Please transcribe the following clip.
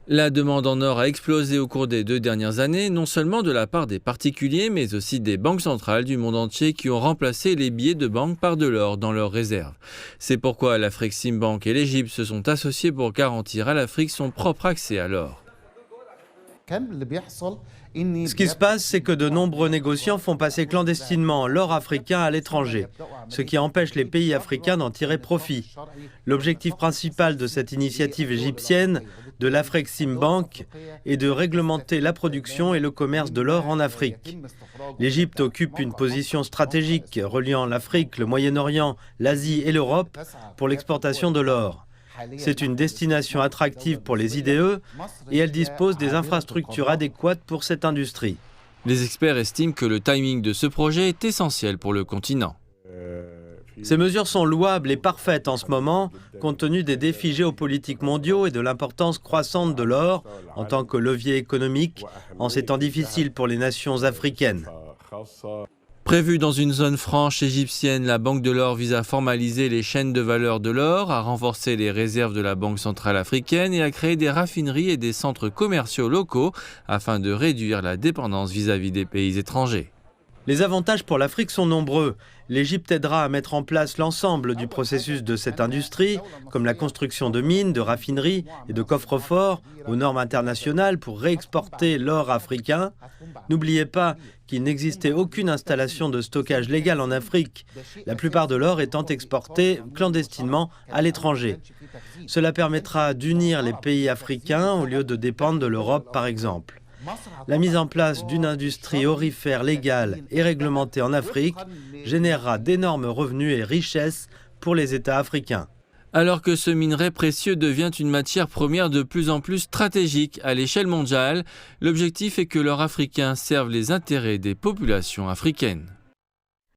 La demande en or a explosé au cours des 2 dernières années, non seulement de la part des particuliers, mais aussi des banques centrales du monde entier qui ont remplacé les billets de banque par de l'or dans leurs réserves. C'est pourquoi l'Afreximbank et l'Égypte se sont associés pour garantir à l'Afrique son propre accès à l'or. Ce qui se passe, c'est que de nombreux négociants font passer clandestinement l'or africain à l'étranger, ce qui empêche les pays africains d'en tirer profit. L'objectif principal de cette initiative égyptienne, de l'Afreximbank, est de réglementer la production et le commerce de l'or en Afrique. L'Égypte occupe une position stratégique reliant l'Afrique, le Moyen-Orient, l'Asie et l'Europe pour l'exportation de l'or. C'est une destination attractive pour les IDE et elle dispose des infrastructures adéquates pour cette industrie. Les experts estiment que le timing de ce projet est essentiel pour le continent. Ces mesures sont louables et parfaites en ce moment, compte tenu des défis géopolitiques mondiaux et de l'importance croissante de l'or en tant que levier économique en ces temps difficiles pour les nations africaines. Prévue dans une zone franche égyptienne, la Banque de l'or vise à formaliser les chaînes de valeur de l'or, à renforcer les réserves de la Banque centrale africaine et à créer des raffineries et des centres commerciaux locaux afin de réduire la dépendance vis-à-vis des pays étrangers. Les avantages pour l'Afrique sont nombreux. L'Égypte aidera à mettre en place l'ensemble du processus de cette industrie, comme la construction de mines, de raffineries et de coffres-forts aux normes internationales pour réexporter l'or africain. N'oubliez pas qu'il n'existait aucune installation de stockage légale en Afrique, la plupart de l'or étant exporté clandestinement à l'étranger. Cela permettra d'unir les pays africains au lieu de dépendre de l'Europe par exemple. La mise en place d'une industrie aurifère légale et réglementée en Afrique générera d'énormes revenus et richesses pour les États africains. Alors que ce minerai précieux devient une matière première de plus en plus stratégique à l'échelle mondiale, l'objectif est que l'or africain serve les intérêts des populations africaines.